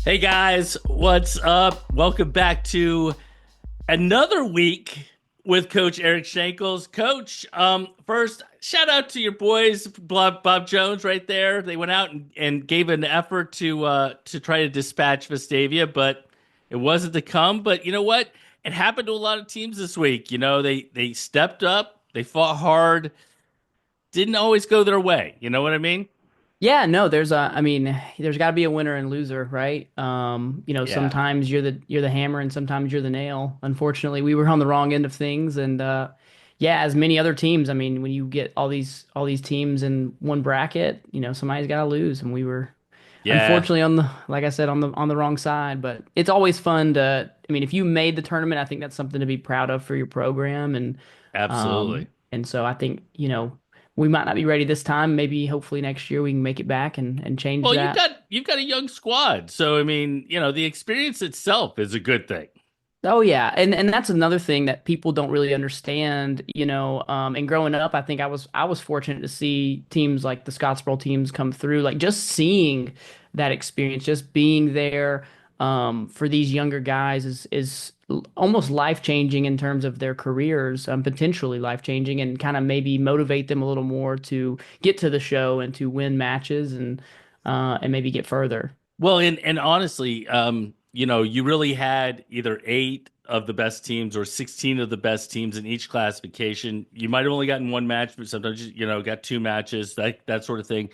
Hey guys, what's up? Welcome back to another week with Coach Eric Shankles. Coach, first, shout out to your boys, Bob Jones, right there. They went out and gave an effort to try to dispatch Vestavia, but it wasn't to come. But you know what? It happened to a lot of teams this week. They stepped up, they fought hard, didn't always go their way. You know what I mean? Yeah, no, there's got to be a winner and loser, right? Yeah. Sometimes you're the hammer and sometimes you're the nail. Unfortunately, we were on the wrong end of things, and yeah, as many other teams. I mean, when you get all these teams in one bracket, somebody's got to lose, and we were Yeah, unfortunately like I said, on the wrong side. But it's always fun to. I mean, if you made the tournament, I think that's something to be proud of for your program, absolutely. and so I think, we might not be ready this time. Maybe hopefully next year we can make it back and change Well, you've that. got you've got a young squad, so I mean, the experience itself is a good thing. Oh yeah, and that's another thing that people don't really understand, and growing up, I think I was fortunate to see teams like the Scottsboro teams come through, like just seeing that experience, just being there for these younger guys is almost life-changing in terms of their careers, potentially life-changing, and kind of maybe motivate them a little more to get to the show and to win matches and maybe get further. Well, and honestly, you really had either eight of the best teams or 16 of the best teams in each classification. You might have only gotten one match, but sometimes got two matches, that sort of thing.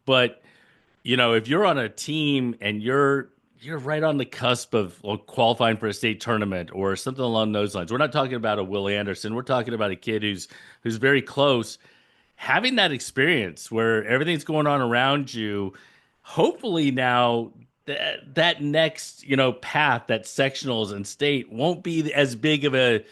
But if you're on a team and you're right on the cusp of qualifying for a state tournament or something along those lines. We're not talking about a Will Anderson. We're talking about a kid who's very close. Having that experience where everything's going on around you, hopefully now that next path, that sectionals and state won't be as big of a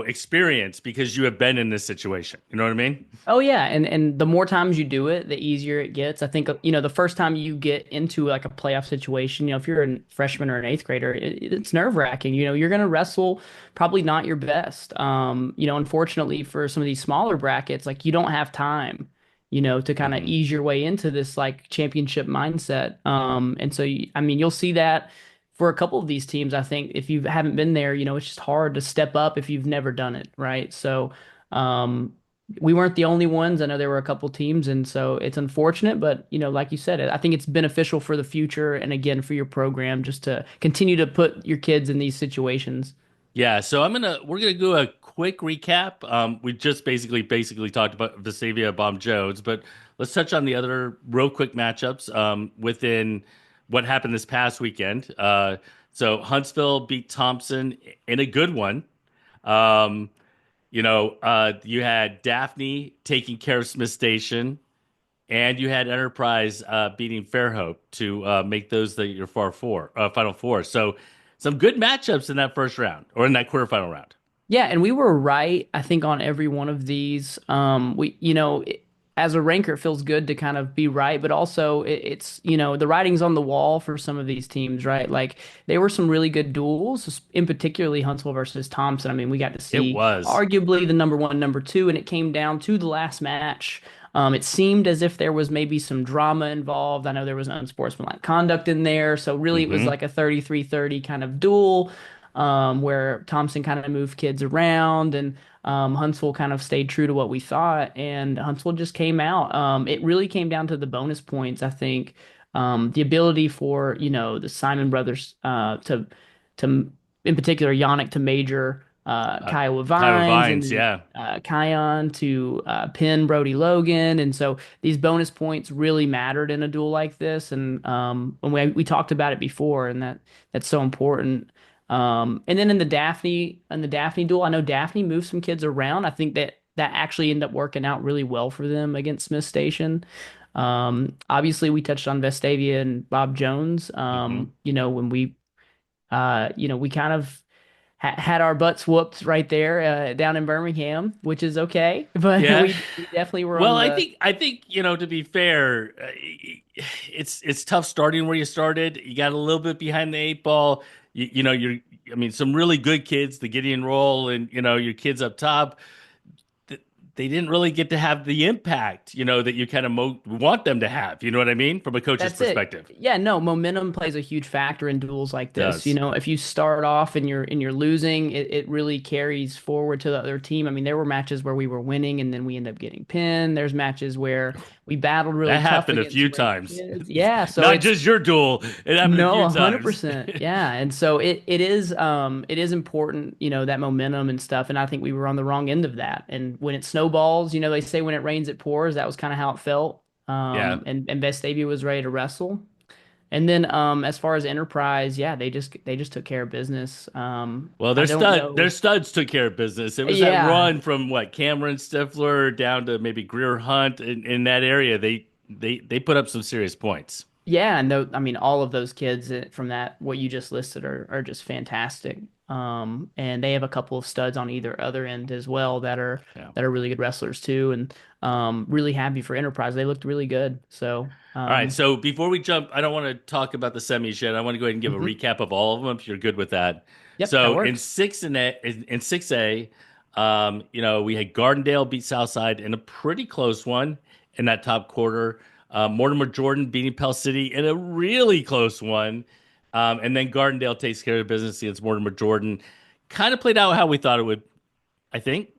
experience because you have been in this situation. You know what I mean? Oh yeah, and the more times you do it, the easier it gets. I think the first time you get into like a playoff situation, if you're a freshman or an eighth grader, it's nerve-wracking. You're gonna wrestle probably not your best. Unfortunately for some of these smaller brackets, like you don't have time, to kind of Hmm. ease your way into this like championship mindset. And so I mean, you'll see that for a couple of these teams. I think if you haven't been there, it's just hard to step up if you've never done it, right? So. Um, we weren't the only ones. I know there were a couple teams, and so it's unfortunate, but like you said, I think it's beneficial for the future and again for your program just to continue to put your kids in these situations. Yeah, so we're gonna do a quick recap. We just basically talked about Vestavia Bomb Jones, but let's touch on the other real quick matchups within what happened this past weekend. So Huntsville beat Thompson in a good one. Um, you had Daphne taking care of Smith Station, and you had Enterprise beating Fairhope to make those your final four. So some good matchups in that first round or in that quarterfinal round. Yeah, and we were right, I think, on every one of these. As a ranker, it feels good to kind of be right, but also it's the writing's on the wall for some of these teams, right? Like there were some really good duels, in particularly Huntsville versus Thompson. I mean, we got to It see was. arguably the number one, number two, and it came down to the last match. It seemed as if there was maybe some drama involved. I know there was unsportsmanlike conduct in there, so really it was Hmm. like a 33-30 kind of duel where Thompson kind of moved kids around and Huntsville kind of stayed true to what we thought, and Huntsville just came out. It really came down to the bonus points, I think. The ability for, the Simon brothers to, in particular, Yannick to major Kiowa Kyle Vines and Vines, then yeah. Kion to pin Brody Logan. And so these bonus points really mattered in a duel like this. And we talked about it before, and that's so important. And then in the Daphne duel, I know Daphne moved some kids around. I think that actually ended up working out really well for them against Smith Station. Obviously we touched on Vestavia and Bob Jones. Hmm. When we kind of had our butts whooped right there down in Birmingham, which is okay, but Yeah. we definitely were Well, on I the. think I think to be fair, it's tough starting where you started. You got a little bit behind the eight ball. You're I mean some really good kids, the Gideon Roll and your kids up top. they didn't really get to have the impact, that you kind of want them to have. You know what I mean? From a coach's That's it. perspective. Yeah, no, momentum plays a huge factor in duels like this. Does. If you start off and you're losing, it really carries forward to the other team. I mean, there were matches where we were winning and then we end up getting pinned. There's matches where we battled really That tough happened a against few great times. kids. Yeah, so Not it's just your duel. It happened a no, few times. 100%. Yeah. And so it is important, that momentum and stuff. And I think we were on the wrong end of that. And when it snowballs, they say when it rains, it pours. That was kind of how it felt. Yeah. And Vestavia was ready to wrestle. And then as far as Enterprise, yeah, they just took care of business. Well, I don't their know. studs took care of business. It was that Yeah. run from what Cameron Stifler down to maybe Greer Hunt in that area. They put up some serious points. Yeah, and I mean all of those kids from that what you just listed are just fantastic. And they have a couple of studs on either other end as well Yeah. that are really good wrestlers too, and really happy for Enterprise. They looked really good. So, All right. So before we jump, I don't want to talk about the semis yet. I want to go ahead and give a mhm. recap of all of them if you're good with that. Yep, that So in works. six and in 6A, we had Gardendale beat Southside in a pretty close one in that top quarter. Mortimer Jordan beating Pell City in a really close one. And then Gardendale takes care of business against Mortimer Jordan. Kind of played out how we thought it would, I think.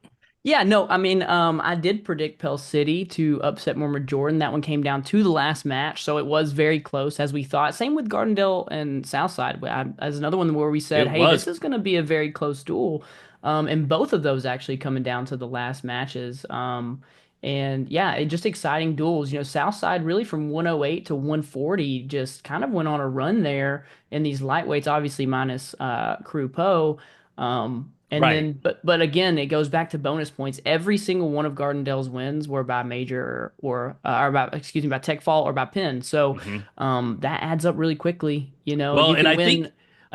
Yeah, no, I mean, I did predict Pell City to upset Mormon Jordan. That one came down to the last match, so it was very close as we thought. Same with Gardendale and Southside, as another one where we said, It "Hey, this was is going to be a very close duel," and both of those actually coming down to the last matches. And yeah, it just exciting duels. Southside really from 108 to 140 just kind of went on a run there in these lightweights, obviously minus Crew Poe. And right. then, but again, it goes back to bonus points. Every single one of Gardendale's wins were by major or by, excuse me, by tech fall or by pin. So, Hmm. that adds up really quickly. Well, You and can I win.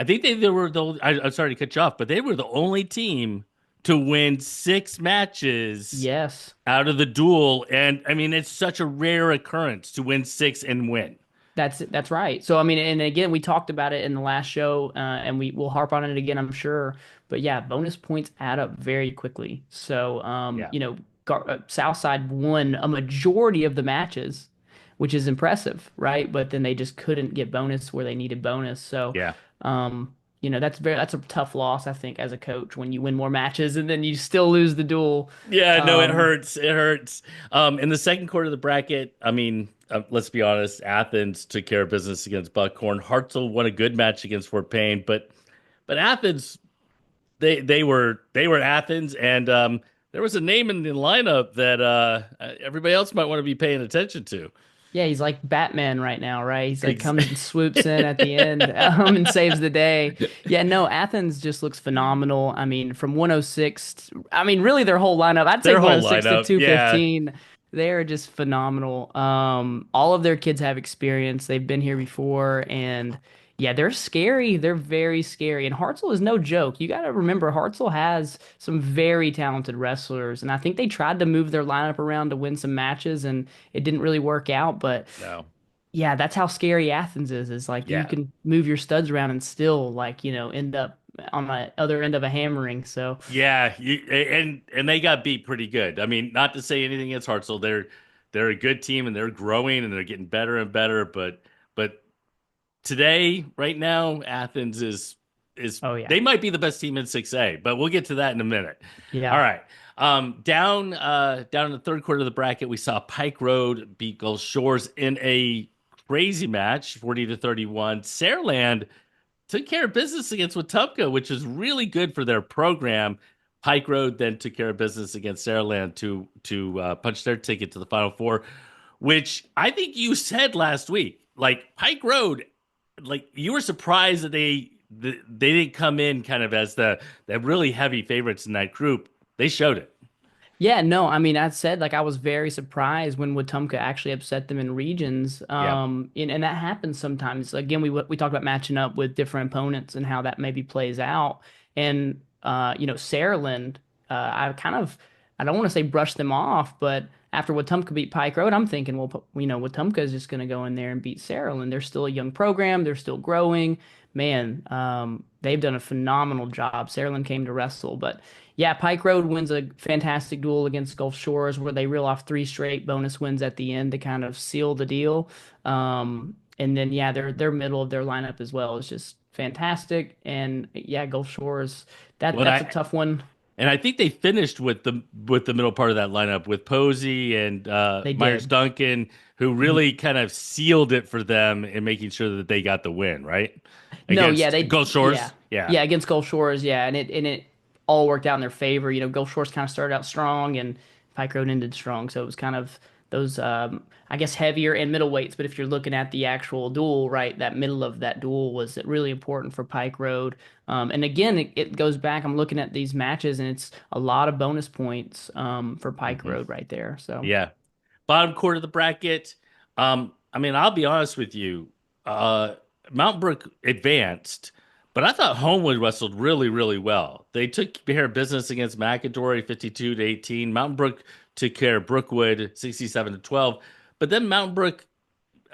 think they were the. I'm sorry to cut you off, but they were the only team to win six matches Yes. out of the duel, and I mean it's such a rare occurrence to win six and win. That's right. So I mean, and again, we talked about it in the last show, and we will harp on it again, I'm sure. But yeah, bonus points add up very quickly. So Yeah, Southside won a majority of the matches, which is impressive, right? But then they just couldn't get bonus where they needed bonus. So yeah, that's a tough loss, I think, as a coach when you win more matches and then you still lose the duel. yeah. No, it Um, hurts. It hurts. In the second quarter of the bracket, I mean, let's be honest. Athens took care of business against Buckhorn. Hartsel won a good match against Fort Payne, but Athens they were Athens, and there was a name in the lineup that everybody else might want to be paying attention to. Yeah, he's like Batman right now, right? He's like Ex- comes and swoops in at the end and saves the day. Yeah, no, Athens just looks phenomenal. I mean, from 106, I mean, really their whole lineup. I'd say Their whole 106 to lineup, yeah, 215. They're just phenomenal. All of their kids have experience. They've been here before, and yeah, they're scary. They're very scary. And Hartzell is no joke. You got to remember, Hartzell has some very talented wrestlers, and I think they tried to move their lineup around to win some matches, and it didn't really work out. But no, yeah, that's how scary Athens is. Is like you yeah, can move your studs around and still like end up on the other end of a hammering. So yeah. And they got beat pretty good. I mean, not to say anything against Hartsel, they're a good team and they're growing and they're getting better and better. But today, right now, Athens is oh yeah, they might be the best team in 6A, but we'll get to that in a minute. All yeah. right. Down in the third quarter of the bracket, we saw Pike Road beat Gulf Shores in a crazy match, 40-31. Saraland took care of business against Wetumpka, which is really good for their program. Pike Road then took care of business against Saraland to punch their ticket to the Final Four, which I think you said last week. Like Pike Road, like you were surprised that they didn't come in kind of as the really heavy favorites in that group. They showed it. Yeah, no, I mean, I said like I was very surprised when Wetumpka actually upset them in regions. Yeah. And that happens sometimes. Again, we talked about matching up with different opponents and how that maybe plays out. And Saraland, I don't want to say brush them off, but after Wetumpka beat Pike Road, I'm thinking, well, Wetumpka is just going to go in there and beat Saraland. They're still a young program, they're still growing. Man, they've done a phenomenal job. Saraland came to wrestle, but Yeah, Pike Road wins a fantastic duel against Gulf Shores where they reel off three straight bonus wins at the end to kind of seal the deal. And then yeah, their middle of their lineup as well is just fantastic. And yeah, Gulf Shores, What that's a I tough one. And I think they finished with the middle part of that lineup with Posey and They Myers did. Duncan, who Mhm. really kind of sealed it for them in making sure that they got the win, right? No, yeah, Against they Gulf yeah. Shores. Yeah. Yeah, against Gulf Shores, yeah, and it all worked out in their favor. You know, Gulf Shores kind of started out strong and Pike Road ended strong, so it was kind of those I guess heavier and middleweights, but if you're looking at the actual duel, right, that middle of that duel was really important for Pike Road. And again, it goes back. I'm looking at these matches, and it's a lot of bonus points for Pike hmm Road right there. So. Yeah. Bottom quarter of the bracket. I mean, I'll be honest with you. Uh, Mount Brook advanced, but I thought Homewood wrestled really, really well. They took care of business against McAdory 52 to 18. Mountain Brook took care of Brookwood 67 to 12. But then Mountain Brook,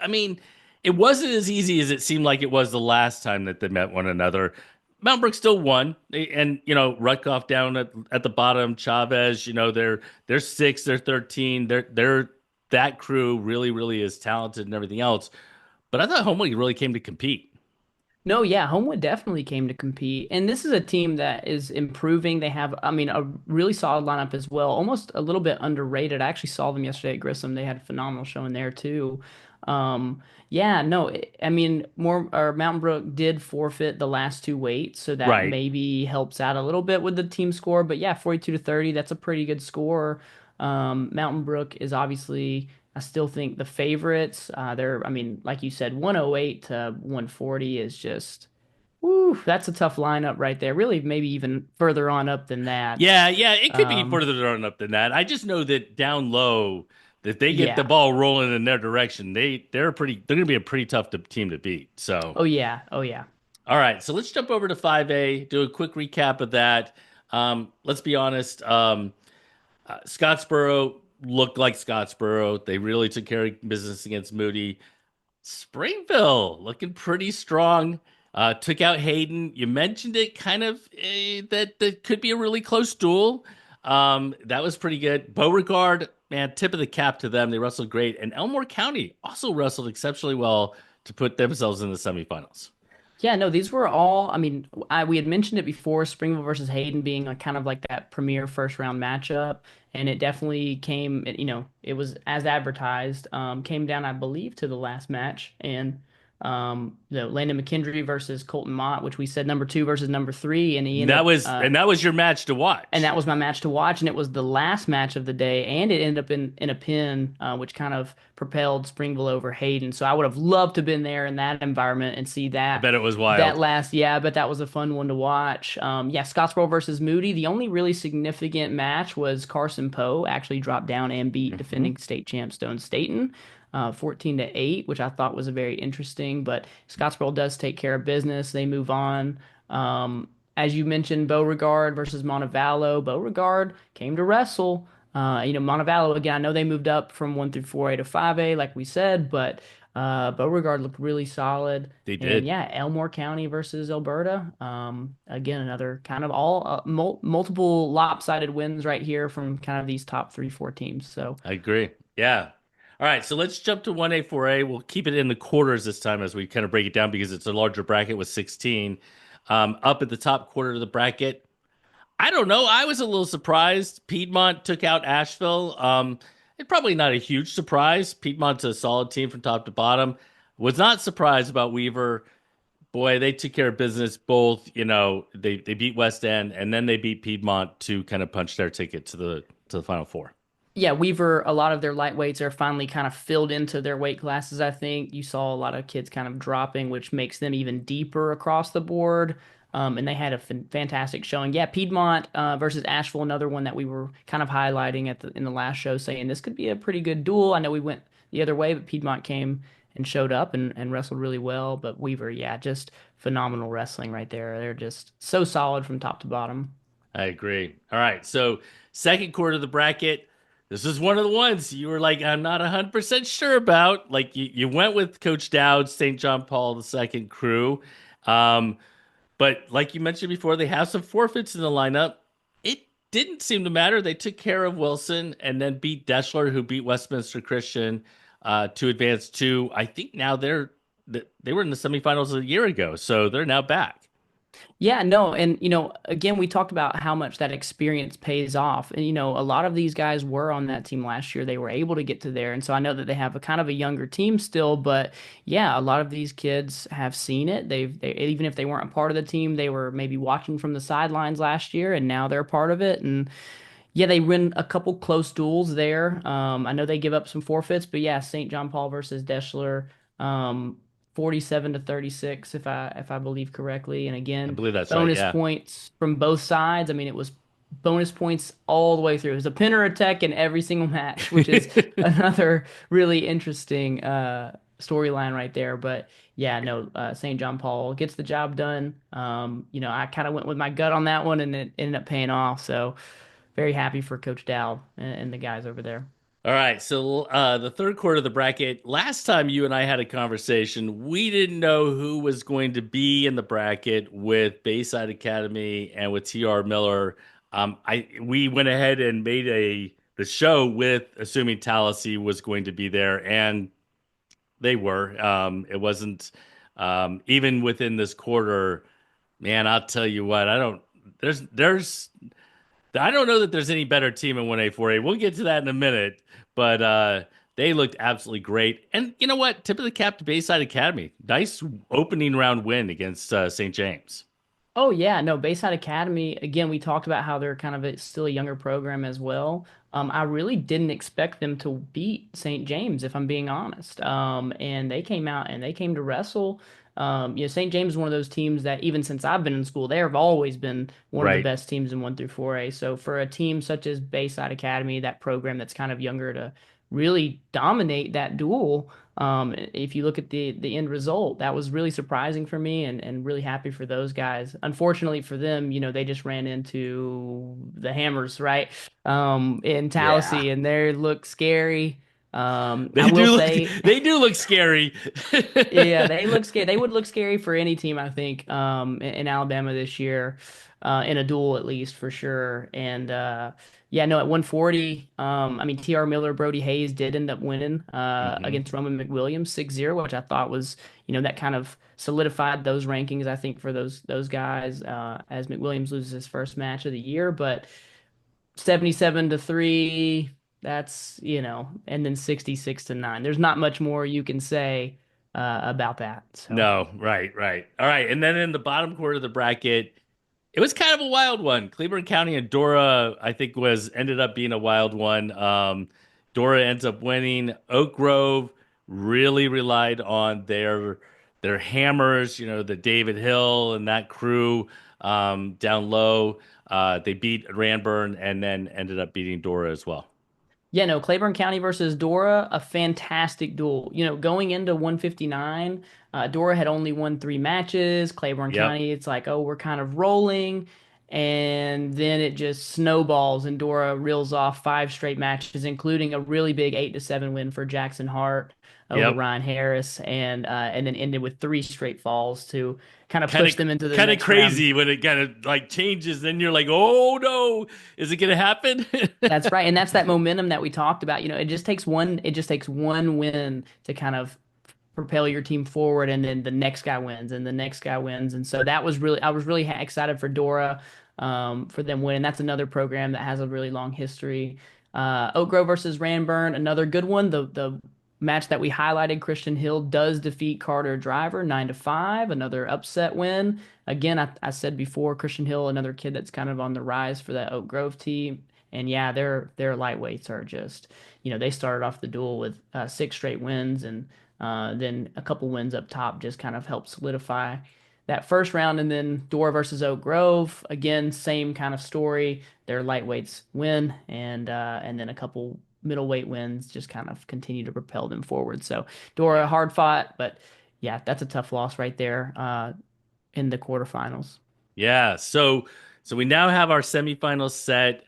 I mean, it wasn't as easy as it seemed like it was the last time that they met one another. Mount Brook still won, and Rutkoff down at the bottom. Chavez, they're six, they're 13, they're that crew really really is talented and everything else. But I thought Homewood really came to compete. No, yeah, Homewood definitely came to compete. And this is a team that is improving. They have, I mean, a really solid lineup as well. Almost a little bit underrated. I actually saw them yesterday at Grissom. They had a phenomenal showing there too. Yeah, no, I mean, more or Mountain Brook did forfeit the last two weights, so that Right. maybe helps out a little bit with the team score. But yeah, 42 to 30, that's a pretty good score. Mountain Brook is obviously I still think the favorites, I mean, like you said, 108 to 140 is just, woo, that's a tough lineup right there. Really, maybe even further on up than that. Yeah, it could be Um, further on up than that. I just know that down low, that they get the yeah. ball rolling in their direction, they're going to be a pretty tough team to beat. So. Oh, yeah. Oh, yeah. All right, so let's jump over to 5A, do a quick recap of that. Let's be honest. Scottsboro looked like Scottsboro. They really took care of business against Moody. Springville looking pretty strong. Took out Hayden. You mentioned it kind of that could be a really close duel. That was pretty good. Beauregard, man, tip of the cap to them. They wrestled great. And Elmore County also wrestled exceptionally well to put themselves in the semifinals. Yeah, no, these were all, I mean, we had mentioned it before, Springville versus Hayden being like kind of like that premier first round matchup. And it definitely came, it was as advertised, came down, I believe, to the last match. And Landon McKendry versus Colton Mott, which we said number two versus number three. And he ended up, That was your match to and watch. that was my match to watch, and it was the last match of the day, and it ended up in a pin, which kind of propelled Springville over Hayden. So I would have loved to have been there in that environment and see I that bet it was that wild. last. Yeah, but that was a fun one to watch. Yeah, Scottsboro versus Moody. The only really significant match was Carson Poe actually dropped down and beat Mhm. defending state champ Stone Staten. 14 to 8, which I thought was a very interesting, but Scottsboro does take care of business. They move on. As you mentioned, Beauregard versus Montevallo. Beauregard came to wrestle. Montevallo, again, I know they moved up from 1 through 4A to 5A, like we said, but Beauregard looked really solid. They And did. yeah, Elmore County versus Alberta. Again, another kind of all multiple lopsided wins right here from kind of these top three, four teams. So I agree. Yeah. All right, so let's jump to 1A, 4A. We'll keep it in the quarters this time as we kind of break it down because it's a larger bracket with 16. Up at the top quarter of the bracket, I don't know. I was a little surprised. Piedmont took out Asheville. It's probably not a huge surprise. Piedmont's a solid team from top to bottom. Was not surprised about Weaver. Boy, they took care of business both. They beat West End and then they beat Piedmont to kind of punch their ticket to the Final Four. yeah, Weaver, a lot of their lightweights are finally kind of filled into their weight classes, I think. You saw a lot of kids kind of dropping, which makes them even deeper across the board. And they had a fantastic showing. Yeah, Piedmont versus Asheville, another one that we were kind of highlighting in the last show, saying this could be a pretty good duel. I know we went the other way, but Piedmont came and showed up and wrestled really well. But Weaver, yeah, just phenomenal wrestling right there. They're just so solid from top to bottom. I agree. All right. So, second quarter of the bracket. This is one of the ones you were like, I'm not 100% sure about. Like, you went with Coach Dowd, St. John Paul II crew. But like you mentioned before, they have some forfeits in the lineup. It didn't seem to matter. They took care of Wilson and then beat Deschler, who beat Westminster Christian to advance to. I think now they were in the semifinals a year ago, so they're now back. Yeah, no, and again, we talked about how much that experience pays off. And a lot of these guys were on that team last year. They were able to get to there. And so I know that they have a kind of a younger team still, but yeah, a lot of these kids have seen it. They even if they weren't a part of the team, they were maybe watching from the sidelines last year and now they're part of it. And yeah, they win a couple close duels there. I know they give up some forfeits, but yeah, St. John Paul versus Deschler, 47 to 36, if I believe correctly. And I again, believe that's right. bonus Yeah. points from both sides. I mean, it was bonus points all the way through. It was a pin or a tech in every single match, which is another really interesting storyline right there. But yeah, no, St. John Paul gets the job done. I kind of went with my gut on that one, and it ended up paying off. So very happy for Coach Dow and the guys over there. All right, so the third quarter of the bracket. Last time you and I had a conversation, we didn't know who was going to be in the bracket with Bayside Academy and with TR Miller. We went ahead and made the show with assuming Tallahassee was going to be there, and they were. It wasn't even within this quarter. Man, I'll tell you what. I don't. There's I don't know that there's any better team in 1A, 4A. We'll get to that in a minute, but they looked absolutely great. And you know what? Tip of the cap to Bayside Academy. Nice opening round win against St. James. Oh yeah, no, Bayside Academy, again, we talked about how they're kind of still a younger program as well. I really didn't expect them to beat St. James, if I'm being honest. And they came out and they came to wrestle. St. James is one of those teams that even since I've been in school, they have always been one of the Right. best teams in 1 through 4A. So for a team such as Bayside Academy, that program that's kind of younger to really dominate that duel, if you look at the end result, that was really surprising for me and really happy for those guys. Unfortunately for them, they just ran into the Hammers, right? In Yeah. Tallahassee, and they look scary. I They will do look say, they do look scary. yeah, they look scary. They would look scary for any team, I think, in Alabama this year, in a duel at least for sure. And yeah, no, at 140, I mean, T.R. Miller, Brody Hayes did end up winning hmm against Roman McWilliams 6-0, which I thought was, that kind of solidified those rankings, I think, for those guys as McWilliams loses his first match of the year. But 77 to 3, that's, and then 66 to 9. There's not much more you can say about that. So, No, right, right. All right. And then in the bottom quarter of the bracket, it was kind of a wild one. Cleveland County and Dora, I think, was ended up being a wild one. Dora ends up winning. Oak Grove really relied on their hammers, the David Hill and that crew down low. They beat Ranburn and then ended up beating Dora as well. yeah, no, Claiborne County versus Dora, a fantastic duel. Going into 159, Dora had only won 3 matches. Claiborne Yep. County, it's like, oh, we're kind of rolling. And then it just snowballs, and Dora reels off 5 straight matches, including a really big 8-7 win for Jackson Hart over Yep. Ryan Harris, and then ended with 3 straight falls to kind of Kind push of them into the kind of next round. crazy when it kind of like changes. Then you're like, oh no, is it gonna happen? That's right. And that's that momentum that we talked about. It just takes one win to kind of propel your team forward, and then the next guy wins and the next guy wins. And so I was really excited for Dora, for them winning. That's another program that has a really long history. Oak Grove versus Ranburn, another good one. The match that we highlighted, Christian Hill does defeat Carter Driver 9-5, another upset win. Again, I said before, Christian Hill, another kid that's kind of on the rise for that Oak Grove team. And yeah, their lightweights are just, they started off the duel with 6 straight wins, and then a couple wins up top just kind of helped solidify that first round. And then Dora versus Oak Grove, again, same kind of story. Their lightweights win, and then a couple middleweight wins just kind of continue to propel them forward. So Dora Yeah. hard fought, but yeah, that's a tough loss right there in the quarterfinals. Yeah. So we now have our semifinals set.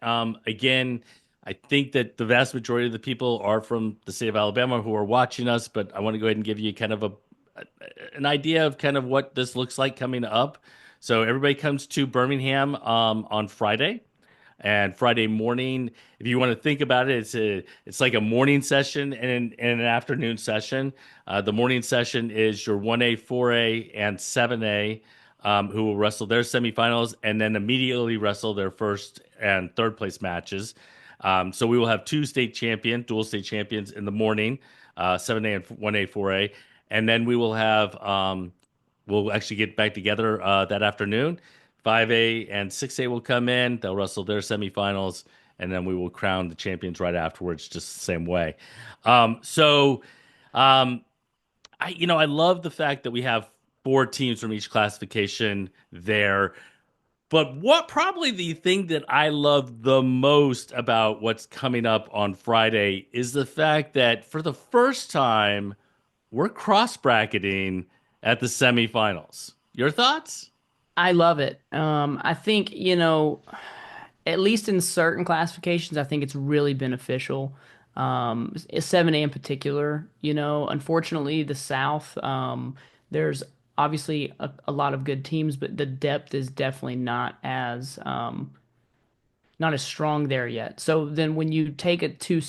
Again, I think that the vast majority of the people are from the state of Alabama who are watching us, but I want to go ahead and give you kind of an idea of kind of what this looks like coming up. So everybody comes to Birmingham on Friday. And Friday morning, if you want to think about it, it's like a morning session and an afternoon session. The morning session is your 1A, 4A, and 7A, who will wrestle their semifinals and then immediately wrestle their first and third place matches. So we will have dual state champions in the morning, 7A and 1A, 4A, and then we will have we'll actually get back together that afternoon. 5A and 6A will come in. They'll wrestle their semifinals, and then we will crown the champions right afterwards, just the same way. So, um, I love the fact that we have four teams from each classification there. But what probably the thing that I love the most about what's coming up on Friday is the fact that for the first time, we're cross bracketing at the semifinals. Your thoughts? I love it. I think, at least in certain classifications, I think it's really beneficial. 7A in particular, unfortunately, the South, there's obviously a lot of good teams, but the depth is definitely not as strong there yet. So then when you take it to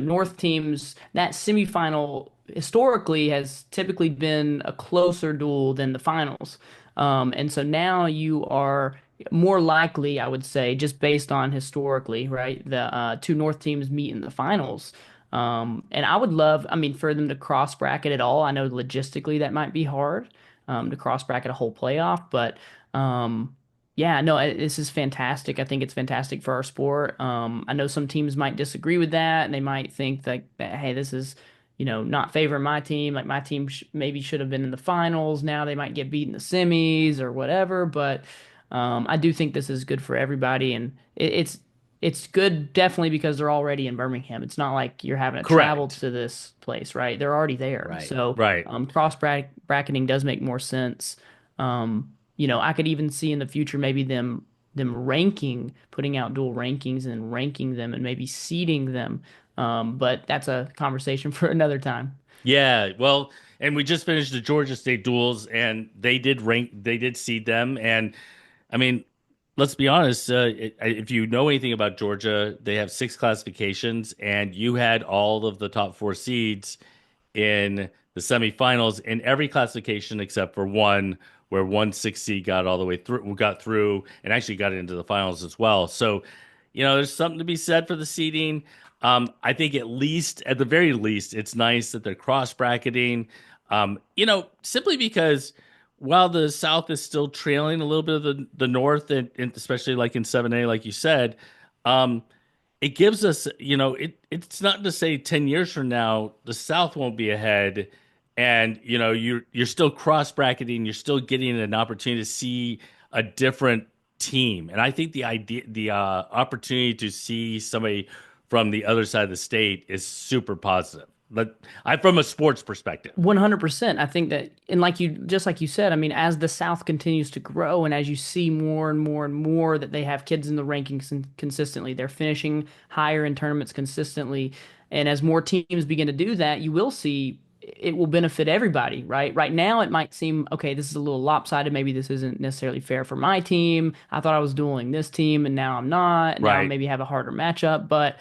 North teams, that semifinal historically has typically been a closer duel than the finals. And so now you are more likely, I would say, just based on historically, right? The two North teams meet in the finals. And I would love, I mean, for them to cross bracket at all. I know logistically that might be hard, to cross bracket a whole playoff, but yeah, no, this is fantastic. I think it's fantastic for our sport. I know some teams might disagree with that, and they might think that, hey, this is, not favoring my team. Like my team maybe should have been in the finals. Now they might get beat in the semis or whatever. But I do think this is good for everybody, and it's good definitely because they're already in Birmingham. It's not like you're having to travel Correct. to this place, right? They're already there. Right. So Right. cross bracketing does make more sense. I could even see in the future maybe them ranking, putting out dual rankings and ranking them and maybe seeding them. But that's a conversation for another time. Yeah, well, and we just finished the Georgia State duels, and they did seed them, and I mean, let's be honest. If you know anything about Georgia, they have six classifications, and you had all of the top four seeds in the semifinals in every classification except for one, where 160 got all the way through, got through, and actually got into the finals as well. So, there's something to be said for the seeding. I think at the very least, it's nice that they're cross bracketing. Simply because while the South is still trailing a little bit of the North, and especially like in 7A, like you said, um, it gives us, it's not to say 10 years from now the South won't be ahead, and you're still cross bracketing, you're still getting an opportunity to see a different team. And I think the opportunity to see somebody from the other side of the state is super positive. But from a sports perspective. 100%. I think that, and just like you said, I mean, as the South continues to grow and as you see more and more and more that they have kids in the rankings consistently, they're finishing higher in tournaments consistently. And as more teams begin to do that, you will see it will benefit everybody, right? Right now, it might seem, okay, this is a little lopsided. Maybe this isn't necessarily fair for my team. I thought I was dueling this team and now I'm not. Now I Right. maybe have a harder matchup. But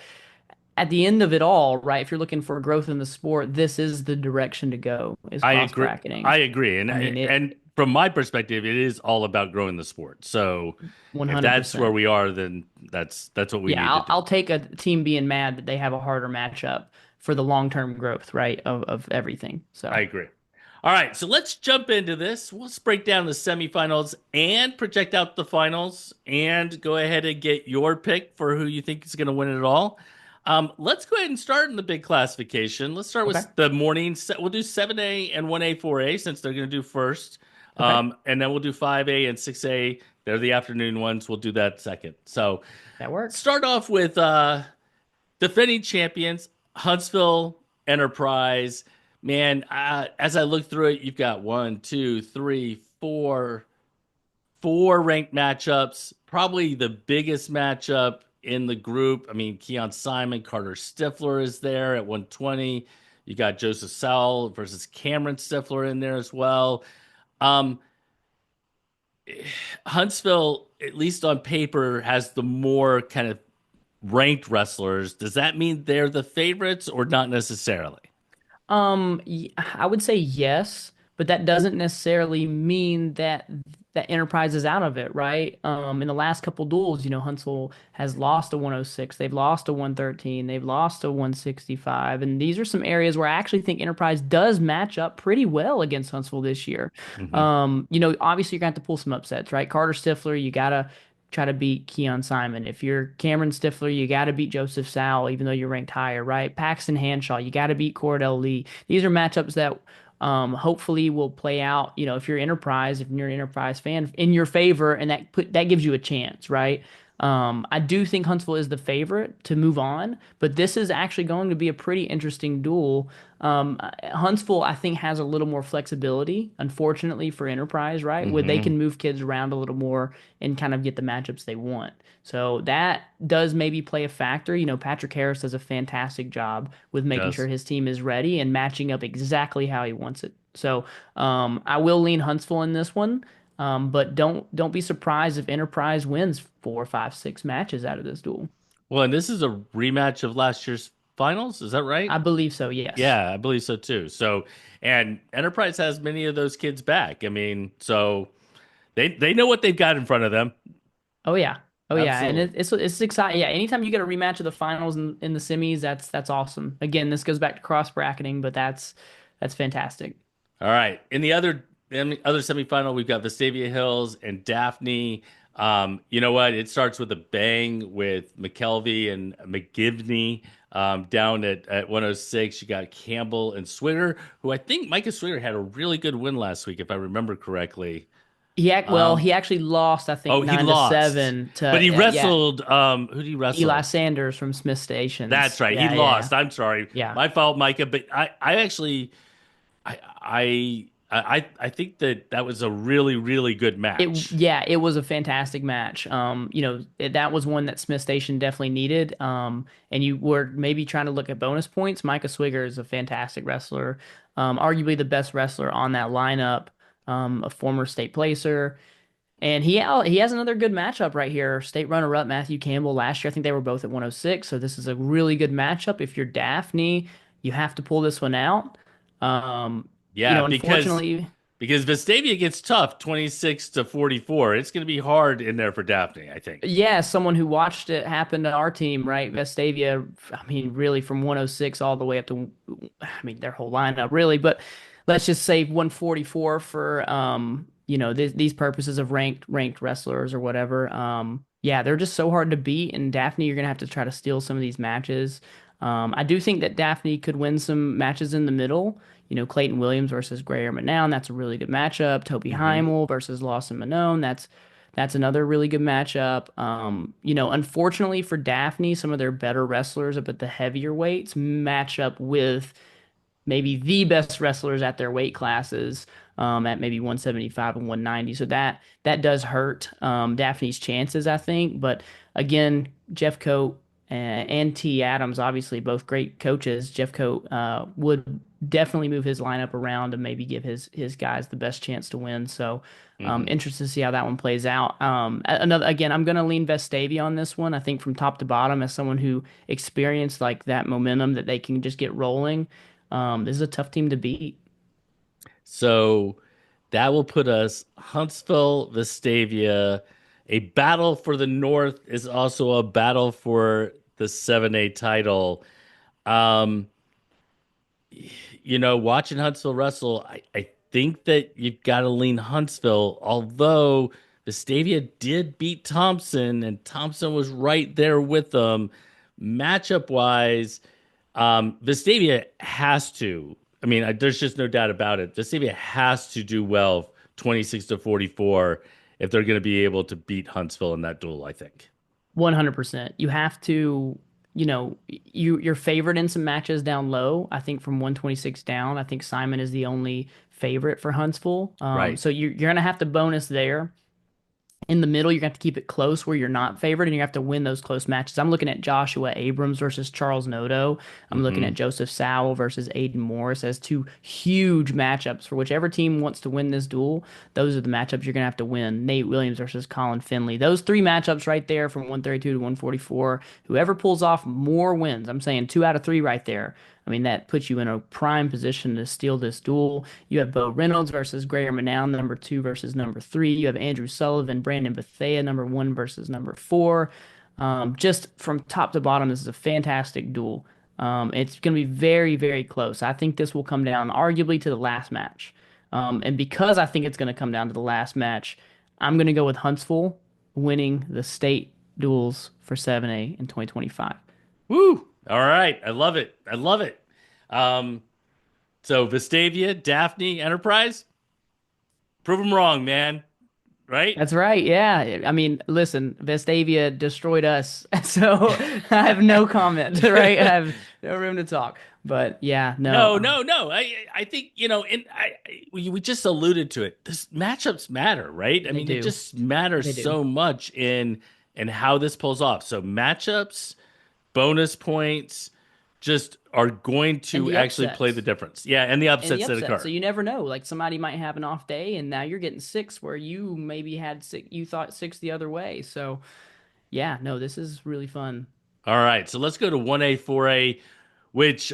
at the end of it all, right, if you're looking for growth in the sport, this is the direction to go, is I cross agree. bracketing. I agree. And I mean, it and from my perspective, it is all about growing the sport. So if that's where 100%. we are, then that's what we Yeah, need to do. I'll take a team being mad that they have a harder matchup for the long-term growth, right, of everything. I So, agree. All right, so let's jump into this. Let's break down the semifinals and project out the finals and go ahead and get your pick for who you think is going to win it all. Let's go ahead and start in the big classification. Let's start okay. with the morning. We'll do 7A and 1A, 4A since they're going to do first. Okay. And then we'll do 5A and 6A. They're the afternoon ones. We'll do that second. So That works. start off with defending champions, Huntsville Enterprise. Man, as I look through it, you've got one, two, three, four ranked matchups. Probably the biggest matchup in the group. I mean, Keon Simon, Carter Stifler is there at 120. You got Joseph Sowell versus Cameron Stifler in there as well. Um, Huntsville, at least on paper, has the more kind of ranked wrestlers. Does that mean they're the favorites or not necessarily? I would say yes, but that doesn't necessarily mean that Enterprise is out of it, right? In the last couple duels, Huntsville has lost a 106, they've lost a 113, they've lost a 165, and these are some areas where I actually think Enterprise does match up pretty well against Huntsville this year. Hmm. Obviously you're gonna have to pull some upsets, right? Carter Stifler, you gotta try to beat Keon Simon. If you're Cameron Stifler, you got to beat Joseph Sal, even though you're ranked higher, right? Paxton Hanshaw, you got to beat Cordell Lee. These are matchups that hopefully will play out. If you're Enterprise, if you're an Enterprise fan, in your favor, and that gives you a chance, right? I do think Huntsville is the favorite to move on, but this is actually going to be a pretty interesting duel. Huntsville, I think, has a little more flexibility, unfortunately, for Enterprise, right? Where they Hmm. can move kids around a little more and kind of get the matchups they want. So that does maybe play a factor. Patrick Harris does a fantastic job with making sure Does. his team is ready and matching up exactly how he wants it. So I will lean Huntsville in this one. But don't be surprised if Enterprise wins four, five, six matches out of this duel. Well, and this is a rematch of last year's finals. Is that I right? believe so, yes. Yeah, I believe so too. So, and Enterprise has many of those kids back. I mean, so they know what they've got in front of them. Oh yeah. Oh yeah. And Absolutely. it's exciting. Yeah, anytime you get a rematch of the finals in the semis, that's awesome. Again, this goes back to cross bracketing, but that's fantastic. All right. In the other semifinal, we've got Vestavia Hills and Daphne. You know what? It starts with a bang with McKelvey and McGivney down at 106. You got Campbell and Swigger, who I think Micah Swigger had a really good win last week, if I remember correctly. Well, Um, he actually lost, I think, oh, he 9 to lost, 7 to but he yeah, wrestled. Who did he Eli wrestle? Sanders from Smith That's Stations. right. He Yeah, yeah, lost. I'm sorry. yeah. My fault, Micah. But I actually, I think that was a really, really good match. It was a fantastic match. That was one that Smith Station definitely needed. And you were maybe trying to look at bonus points. Micah Swigger is a fantastic wrestler, arguably the best wrestler on that lineup, a former state placer. And he has another good matchup right here. State runner-up Matthew Campbell last year. I think they were both at 106. So this is a really good matchup. If you're Daphne, you have to pull this one out. Um, Yeah, Unfortunately, because Vestavia gets tough, 26 to 44. It's going to be hard in there for Daphne, I think. yeah, someone who watched it happen to our team, right? Vestavia, I mean, really from 106 all the way up to, I mean, their whole lineup, really. But let's just say 144 for, these purposes of ranked wrestlers or whatever. Yeah, they're just so hard to beat. And Daphne, you're gonna have to try to steal some of these matches. I do think that Daphne could win some matches in the middle. Clayton Williams versus Grayer Manown, that's a really good matchup. Toby Hmm. Heimel versus Lawson Manone, that's another really good matchup. Unfortunately for Daphne, some of their better wrestlers up at the heavier weights match up with maybe the best wrestlers at their weight classes, at maybe 175 and 190. So that does hurt Daphne's chances, I think. But again, Jeff Coat and T. Adams, obviously both great coaches. Jeff Coat would definitely move his lineup around and maybe give his guys the best chance to win. So Hmm. interested to see how that one plays out. Another again, I'm going to lean Vestavia on this one. I think from top to bottom, as someone who experienced like that momentum that they can just get rolling. This is a tough team to beat. So that will put us Huntsville, Vestavia. A battle for the North is also a battle for the 7A title. Um, watching Huntsville wrestle, I think that you've got to lean Huntsville, although Vestavia did beat Thompson, and Thompson was right there with them. Matchup wise, Vestavia has to. I mean, there's just no doubt about it. Vestavia has to do well 26 to 44 if they're going to be able to beat Huntsville in that duel, I think. 100%. You have to, you're favored in some matches down low. I think from 126 down, I think Simon is the only favorite for Huntsville. Right. So you're gonna have to bonus there. In the middle, you're going to have to keep it close where you're not favored, and you have to win those close matches. I'm looking at Joshua Abrams versus Charles Noto. I'm looking Hmm. at Joseph Sowell versus Aiden Morris as two huge matchups for whichever team wants to win this duel. Those are the matchups you're going to have to win. Nate Williams versus Colin Finley. Those three matchups right there from 132 to 144. Whoever pulls off more wins, I'm saying 2 out of 3 right there. I mean, that puts you in a prime position to steal this duel. You have Bo Reynolds versus Graham Renown, number 2 versus number 3. You have Andrew Sullivan, Brandon Bethea, number 1 versus number 4. Just from top to bottom, this is a fantastic duel. It's going to be very, very close. I think this will come down arguably to the last match. And because I think it's going to come down to the last match, I'm going to go with Huntsville winning the state duels for 7A in 2025. Woo! All right, I love it. I love it. Um, so Vestavia, Daphne, Enterprise, prove them wrong, man. Right? That's right. Yeah. I mean, listen, Vestavia destroyed us. So I have no comment, right? I have no room to talk. But yeah, no, No, no, no. I think and we just alluded to it. This matchups matter, right? I they mean, it do. just matters They do. so much in how this pulls off. So matchups, bonus points, just are going And to the actually play the upsets. difference. Yeah, and the And the upsets that upsets. So occur. you never know. Like somebody might have an off day and now you're getting six where you maybe had six, you thought six the other way. So yeah, no, this is really fun. All right, so let's go to 1A, 4A, which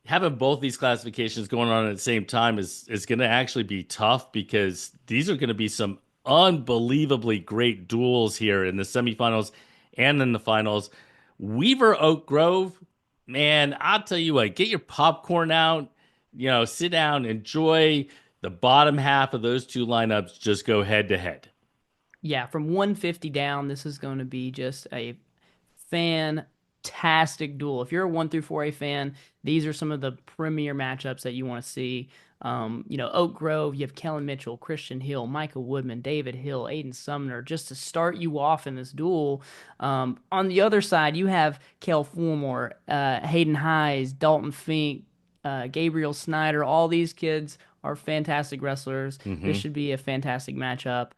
having both these classifications going on at the same time is going to actually be tough because these are going to be some unbelievably great duels here in the semifinals and in the finals. Weaver Oak Grove, man, I'll tell you what, get your popcorn out, sit down, enjoy the bottom half of those two lineups, just go head to head. Yeah, from 150 down, this is going to be just a fantastic duel. If you're a 1 through 4A fan, these are some of the premier matchups that you want to see. Oak Grove, you have Kellen Mitchell, Christian Hill, Michael Woodman, David Hill, Aiden Sumner, just to start you off in this duel. On the other side, you have Kel Fulmore, Hayden Hayes, Dalton Fink, Gabriel Snyder. All these kids are fantastic wrestlers. This Hmm. should be a fantastic matchup.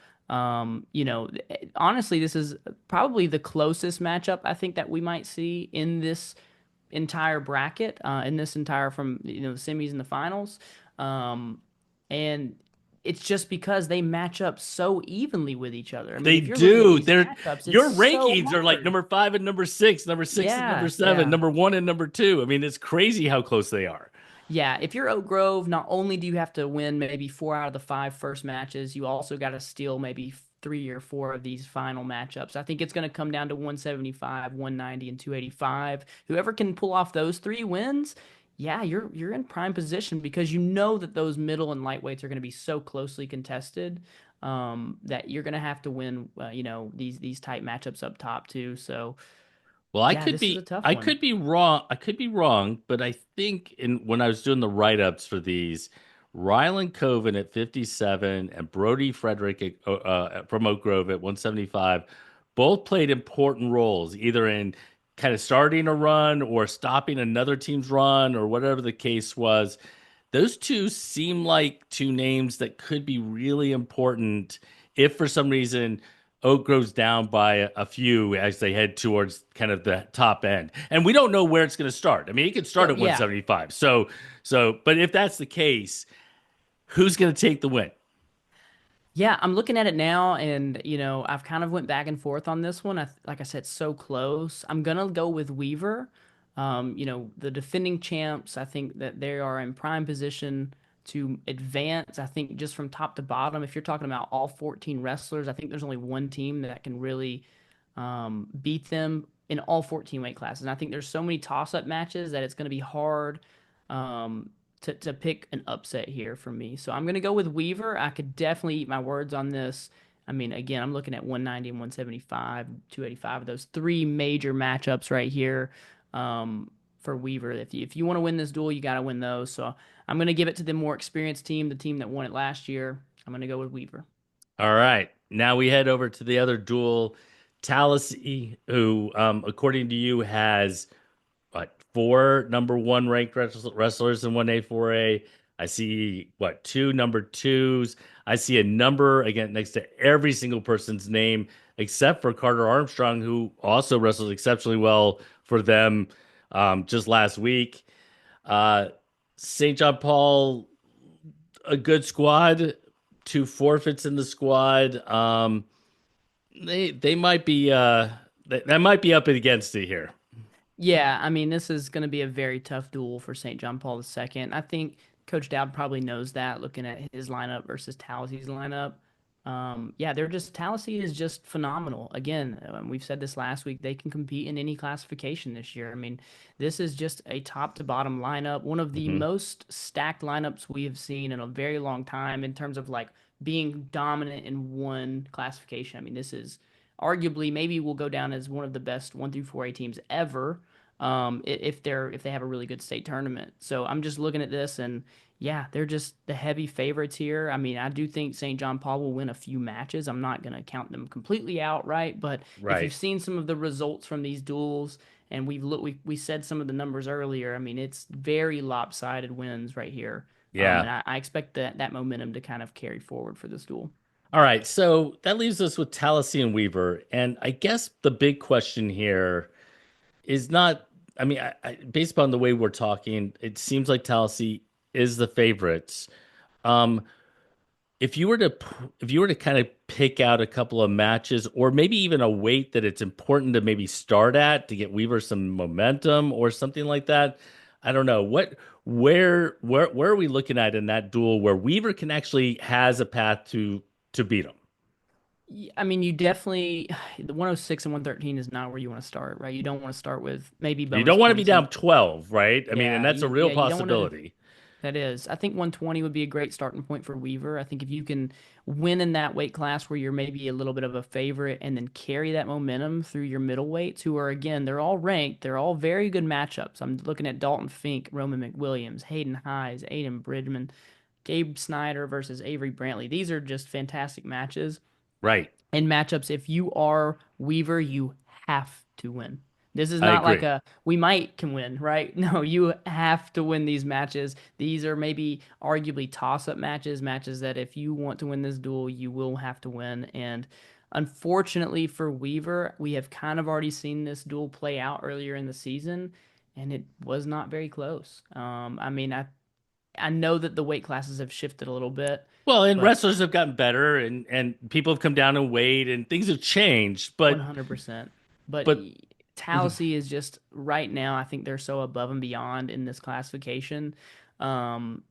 Honestly, this is probably the closest matchup I think that we might see in this entire bracket, in this entire from the semis and the finals. Um, and it's just because they match up so evenly with each other. I mean, They if you're looking at do. these They're matchups, it's your so rankings are like hard. number 5 and number 6, number 6 and number Yeah, seven, yeah. number 1 and number 2. I mean, it's crazy how close they are. Yeah, if you're Oak Grove, not only do you have to win maybe 4 out of the 5 first matches, you also got to steal maybe 3 or 4 of these final matchups. I think it's going to come down to 175, 190, and 285. Whoever can pull off those 3 wins, yeah, you're in prime position because you know that those middle and lightweights are going to be so closely contested that you're going to have to win. These tight matchups up top too. So Well, yeah, this is a tough I one. could be wrong. I could be wrong, but I think when I was doing the write-ups for these, Rylan Coven at 57 and Brody Frederick from Oak Grove at 175 both played important roles, either in kind of starting a run or stopping another team's run or whatever the case was. Those two seem like two names that could be really important if for some reason Oak Grove's down by a few as they head towards kind of the top end. And we don't know where it's going to start. I mean, it could start Yep, at yeah. 175. But if that's the case, who's going to take the win? Yeah, I'm looking at it now, and I've kind of went back and forth on this one. Like I said, so close. I'm gonna go with Weaver. The defending champs. I think that they are in prime position to advance. I think just from top to bottom, if you're talking about all 14 wrestlers, I think there's only one team that can really beat them in all 14 weight classes. And I think there's so many toss-up matches that it's going to be hard um, to pick an upset here for me. So I'm going to go with Weaver. I could definitely eat my words on this. I mean, again, I'm looking at 190 and 175, 285, those three major matchups right here for Weaver. If you want to win this duel, you got to win those. So I'm going to give it to the more experienced team, the team that won it last year. I'm going to go with Weaver. All right. Now we head over to the other duel. Tallahassee, who, according to you, has what, four number 1 ranked wrestlers in 1A, 4A. I see what, two number twos. I see a number again next to every single person's name except for Carter Armstrong, who also wrestled exceptionally well for them just last week. Uh, St. John Paul, a good squad, two forfeits in the squad. They might be that might be up against it here. Yeah, I mean, this is going to be a very tough duel for St. John Paul II. I think Coach Dowd probably knows that looking at his lineup versus Taliesin's lineup. Yeah, they're just Tallahassee is just phenomenal. Again, we've said this last week. They can compete in any classification this year. I mean, this is just a top to bottom lineup, one of the Hmm. most stacked lineups we have seen in a very long time in terms of like being dominant in one classification. I mean, this is arguably maybe will go down as one of the best 1 through 4A teams ever. If they have a really good state tournament. So I'm just looking at this and yeah, they're just the heavy favorites here. I mean, I do think St. John Paul will win a few matches. I'm not going to count them completely out, right? But if you've Right. seen some of the results from these duels, and we said some of the numbers earlier. I mean, it's very lopsided wins right here, Yeah. and I expect that momentum to kind of carry forward for this duel. All right. So that leaves us with Tallahassee and Weaver. And I guess the big question here is not, I mean, based upon the way we're talking, it seems like Tallahassee is the favorites. Um, if you were to kind of pick out a couple of matches or maybe even a weight that it's important to maybe start at to get Weaver some momentum or something like that, I don't know. Where are we looking at in that duel where Weaver can actually has a path to beat him? I mean, you definitely the 106 and 113 is not where you want to start, right? You don't want to start with maybe You bonus don't want to be points and down 12, right? I mean, and yeah, that's a real you don't want to. possibility. That is, I think 120 would be a great starting point for Weaver. I think if you can win in that weight class where you're maybe a little bit of a favorite and then carry that momentum through your middleweights, who are again, they're all ranked, they're all very good matchups. I'm looking at Dalton Fink, Roman McWilliams, Hayden Hayes, Aiden Bridgman, Gabe Snyder versus Avery Brantley. These are just fantastic matches Right. in matchups. If you are Weaver, you have to win. This is I not like agree. a we might can win, right? No, you have to win these matches. These are maybe arguably toss-up matches, matches that if you want to win this duel, you will have to win. And unfortunately for Weaver, we have kind of already seen this duel play out earlier in the season, and it was not very close. I mean, I know that the weight classes have shifted a little bit, Well, and but wrestlers have gotten better and people have come down in weight and things have changed, 100%. But but Tallahassee is just right now, I think they're so above and beyond in this classification. Um,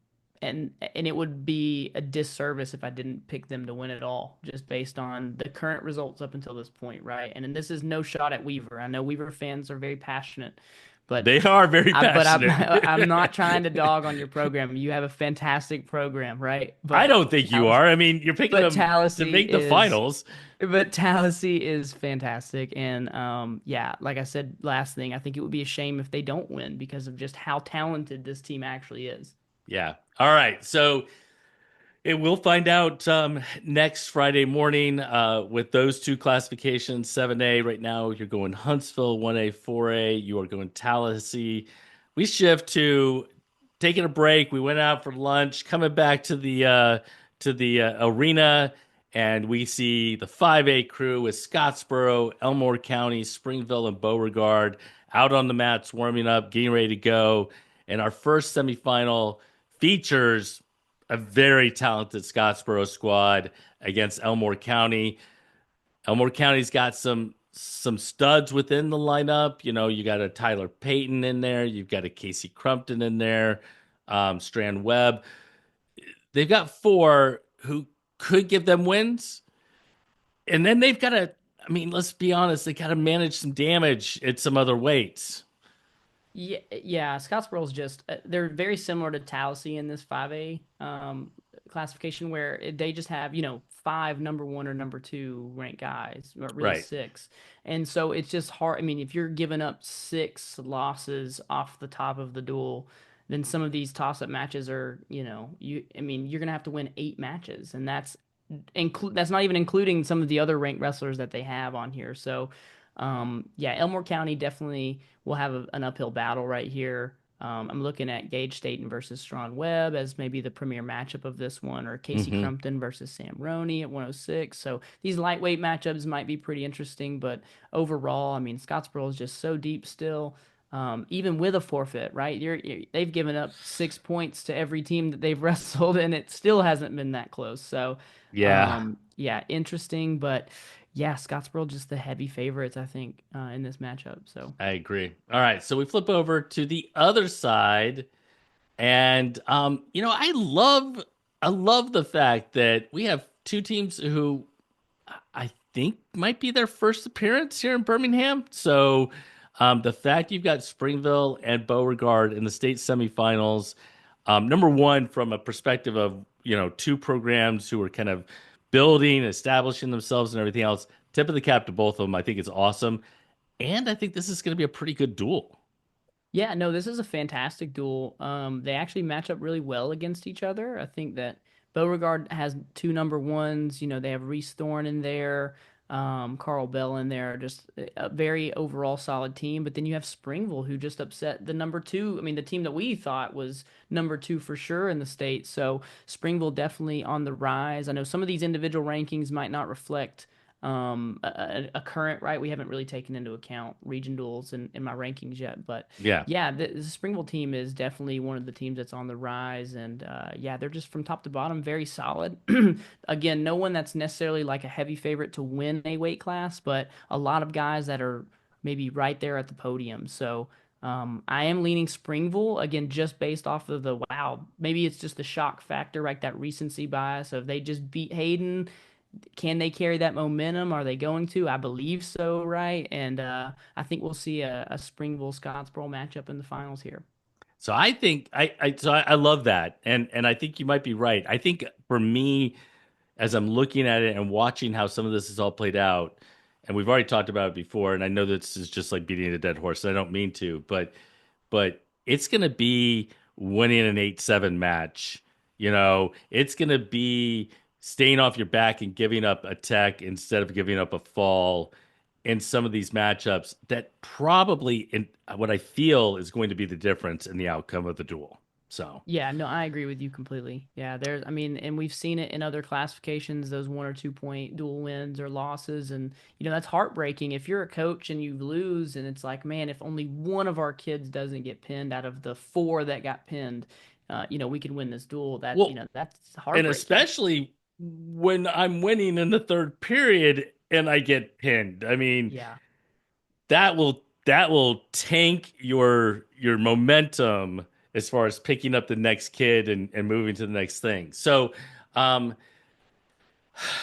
and it would be a disservice if I didn't pick them to win it all, just based on the current results up until this point, right? And this is no shot at Weaver. I know Weaver fans are very passionate, but they are very I'm passionate. not trying to dog on your program. You have a fantastic program, right? I don't think you are. I mean, you're picking But them to Tallahassee make the is finals. but Tallahassee is fantastic, and yeah, like I said, last thing, I think it would be a shame if they don't win because of just how talented this team actually is. Yeah. All right. So we'll find out next Friday morning with those two classifications. 7A right now, you're going Huntsville, 1A, 4A. You are going Tallahassee. We shift to taking a break. We went out for lunch, coming back to the arena, and we see the 5A crew with Scottsboro, Elmore County, Springville, and Beauregard out on the mats, warming up, getting ready to go. And our first semifinal features a very talented Scottsboro squad against Elmore County. Elmore County's got some studs within the lineup. You know, you got a Tyler Payton in there, you've got a Casey Crumpton in there, Strand Webb. They've got four who could give them wins, and then they've got to. I mean, let's be honest, they got to manage some damage at some other weights. Yeah, yeah. Scottsboro's just they're very similar to Tallahassee in this 5A classification where they just have, five number one or number two ranked guys, or really Right. six. And so it's just hard. I mean, if you're giving up six losses off the top of the duel, then some of these toss-up matches are, I mean, you're gonna have to win 8 matches, and that's not even including some of the other ranked wrestlers that they have on here. So, yeah, Elmore County definitely will have an uphill battle right here. I'm looking at Gage Staten versus Strawn Webb as maybe the premier matchup of this one, or Casey Hmm. Crumpton versus Sam Roney at 106. So these lightweight matchups might be pretty interesting, but overall, I mean, Scottsboro is just so deep still. Even with a forfeit, right? They've given up 6 points to every team that they've wrestled, and it still hasn't been that close. So, Yeah, yeah, interesting, but yeah, Scottsboro just the heavy favorites, I think, in this matchup. So. I agree. All right, so we flip over to the other side. And I love the fact that we have two teams who I think might be their first appearance here in Birmingham. So the fact you've got Springville and Beauregard in the state semifinals, number one, from a perspective of, two programs who are kind of building, establishing themselves and everything else, tip of the cap to both of them. I think it's awesome. And I think this is going to be a pretty good duel. Yeah, no, this is a fantastic duel. They actually match up really well against each other. I think that Beauregard has two number ones. You know, they have Reese Thorne in there, Carl Bell in there, just a very overall solid team. But then you have Springville, who just upset the number two. I mean, the team that we thought was number two for sure in the state. So Springville definitely on the rise. I know some of these individual rankings might not reflect a current, right. We haven't really taken into account region duels in my rankings yet, but Yeah. yeah, the Springville team is definitely one of the teams that's on the rise, and yeah, they're just from top to bottom very solid. Again, no one that's necessarily like a heavy favorite to win a weight class, but a lot of guys that are maybe right there at the podium. So I am leaning Springville again, just based off of the wow. Maybe it's just the shock factor, right? That recency bias of they just beat Hayden. Can they carry that momentum? Are they going to? I believe so, right? And I think we'll see a Springville Scottsboro matchup in the finals here. So I think I love that, and I think you might be right. I think for me, as I'm looking at it and watching how some of this is all played out, and we've already talked about it before, and I know this is just like beating a dead horse. And I don't mean to, but it's going to be winning an 8-7 match. It's going to be staying off your back and giving up a tech instead of giving up a fall in some of these matchups that probably in what I feel is going to be the difference in the outcome of the duel. So, Yeah, no, I agree with you completely. Yeah, I mean, and we've seen it in other classifications, those 1 or 2 point dual wins or losses. And, that's heartbreaking. If you're a coach and you lose, and it's like, man, if only one of our kids doesn't get pinned out of the four that got pinned, we can win this duel. well, That's and heartbreaking. especially when I'm winning in the third period and I get pinned. I mean, Yeah. that will tank your momentum as far as picking up the next kid and moving to the next thing. So, um,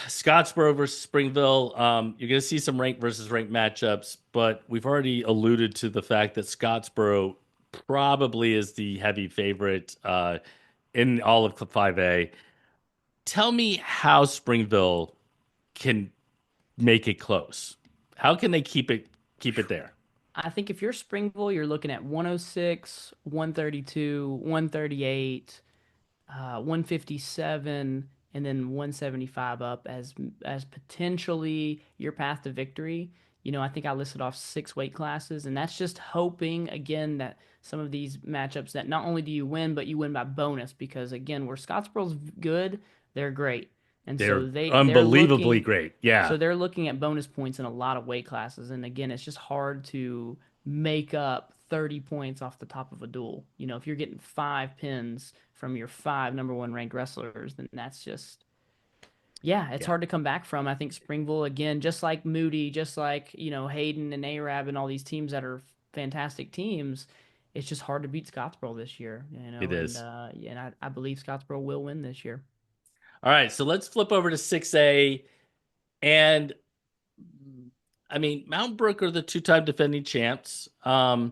Scottsboro versus Springville, you're going to see some ranked versus ranked matchups, but we've already alluded to the fact that Scottsboro probably is the heavy favorite in all of 5A. Tell me how Springville can make it close. How can they keep it there? I think if you're Springville, you're looking at 106, 132, 138, 157, and then 175 up as potentially your path to victory. I think I listed off 6 weight classes, and that's just hoping again that some of these matchups that not only do you win, but you win by bonus because again, where Scottsboro's good, they're great. And They're so they're unbelievably looking great. Yeah, so they're looking at bonus points in a lot of weight classes. And again, it's just hard to make up 30 points off the top of a duel. If you're getting 5 pins from your five number one ranked wrestlers, then that's just, yeah, it's yeah, hard to come back from. I think Springville, again, just like Moody, just like, Hayden and Arab and all these teams that are fantastic teams, it's just hard to beat Scottsboro this year, it and is. yeah, and I believe Scottsboro will win this year. All right, so let's flip over to 6A. And I mean, Mountain Brook are the two-time defending champs. Uh,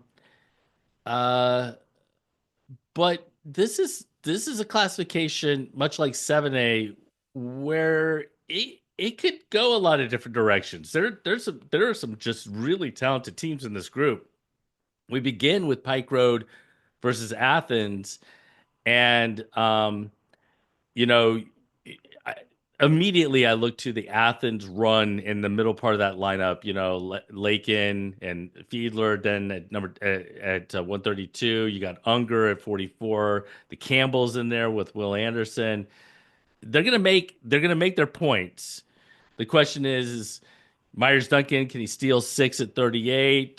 but this is a classification much like 7A where it could go a lot of different directions. There are some just really talented teams in this group. We begin with Pike Road versus Athens, and you know, immediately I look to the Athens run in the middle part of that lineup. You know, Lakin and Fiedler. Then at 132, you got Unger at 44. The Campbells in there with Will Anderson. They're gonna make their points. The question is Myers Duncan, can he steal six at 38?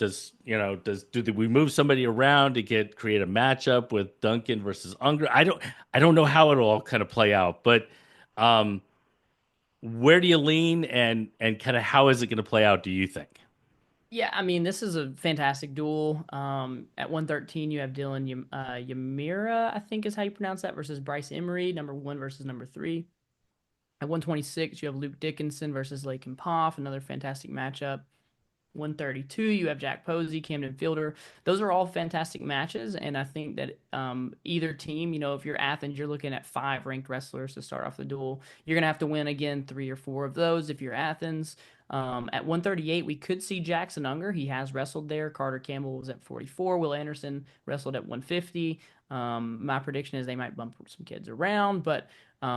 We move somebody around to create a matchup with Duncan versus Unger? I don't know how it'll all kind of play out, but um, where do you lean and kind of how is it going to play out, do you think? Yeah, I mean, this is a fantastic duel. At 113, you have Dylan Yamira, I think is how you pronounce that, versus Bryce Emery, number one versus number three. At 126, you have Luke Dickinson versus Lakin Poff, another fantastic matchup. 132, you have Jack Posey, Camden Fielder. Those are all fantastic matches, and I think that either team, if you're Athens, you're looking at five ranked wrestlers to start off the duel. You're gonna have to win again three or four of those if you're Athens. At 138, we could see Jackson Unger. He has wrestled there. Carter Campbell was at 44. Will Anderson wrestled at 150. My prediction is they might bump some kids around, but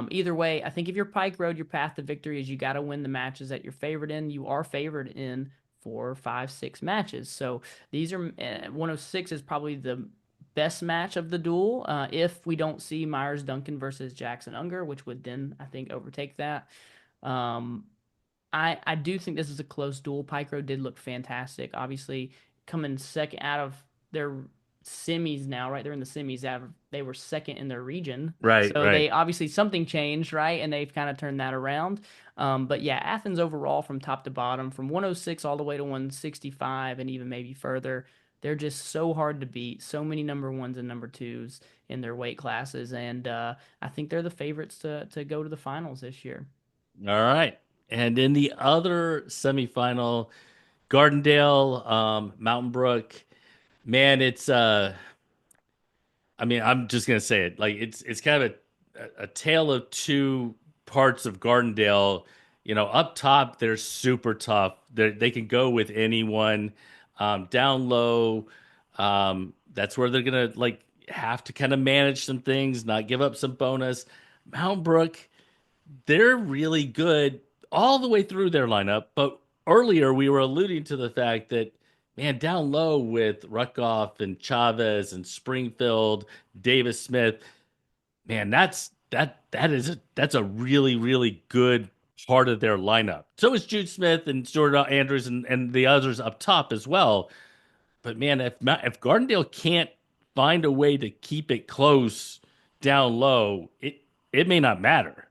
either way, I think if you're Pike Road, your path to victory is you got to win the matches that you're favored in. You are favored in four, five, six matches. So these are 106 is probably the best match of the duel. If we don't see Myers Duncan versus Jackson Unger, which would then I think overtake that. Um, I do think this is a close duel. Pycro did look fantastic. Obviously, coming second out of their semis now, right? They're in the semis. They were second in their region, Right, so right. they obviously something changed, right? And they've kind of turned that around. But yeah, Athens overall from top to bottom, from 106 all the way to 165, and even maybe further, they're just so hard to beat. So many number ones and number twos in their weight classes, and I think they're the favorites to go to the finals this year. All right. And in the other semifinal, Gardendale, Mountain Brook, man, I mean, I'm just gonna say it. Like it's kind of a tale of two parts of Gardendale. You know, up top they're super tough. They can go with anyone. Down low, that's where they're gonna like have to kind of manage some things, not give up some bonus. Mount Brook, they're really good all the way through their lineup. But earlier we were alluding to the fact that, man, down low with Ruckoff and Chavez and Springfield, Davis Smith, man, that's a really, really good part of their lineup. So is Jude Smith and Jordan Andrews and the others up top as well. But man, if Gardendale can't find a way to keep it close down low, it may not matter.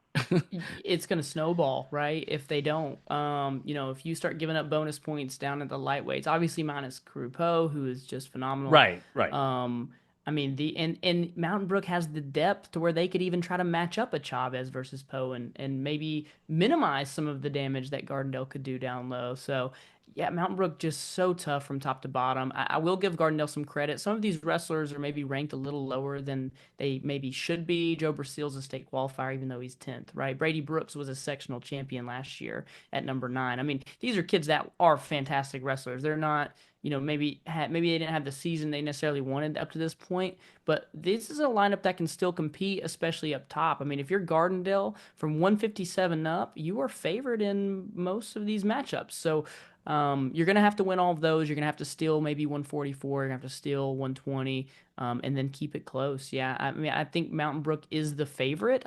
It's going to snowball, right? If they don't, if you start giving up bonus points down at the lightweights, obviously minus Krupo, who is just phenomenal. Right, right. Um, I mean, and Mountain Brook has the depth to where they could even try to match up a Chavez versus Poe and maybe minimize some of the damage that Gardendale could do down low. So yeah, Mountain Brook just so tough from top to bottom. I will give Gardendale some credit. Some of these wrestlers are maybe ranked a little lower than they maybe should be. Joe Brasil's a state qualifier, even though he's 10th, right? Brady Brooks was a sectional champion last year at number nine. I mean, these are kids that are fantastic wrestlers. They're not, maybe they didn't have the season they necessarily wanted up to this point, but this is a lineup that can still compete, especially up top. I mean, if you're Gardendale from 157 up, you are favored in most of these matchups. So you're going to have to win all of those. You're going to have to steal maybe 144. You're going to have to steal 120, and then keep it close. Yeah, I mean, I think Mountain Brook is the favorite.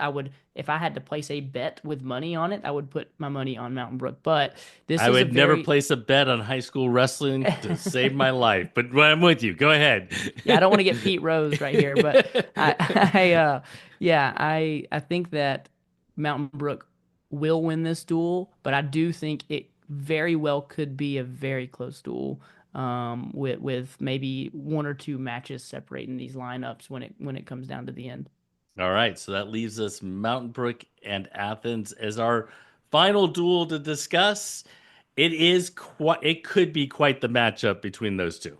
If I had to place a bet with money on it, I would put my money on Mountain Brook. But this I is a would never very place a bet on high school wrestling to save my life, but I'm with you. Go ahead. Yeah, I don't want to get Pete Rose right here, but I, yeah, I think that Mountain Brook will win this duel, but I do think it very well could be a very close duel, with maybe one or two matches separating these lineups when it comes down to the end. All right, so that leaves us Mountain Brook and Athens as our final duel to discuss. It could be quite the matchup between those two.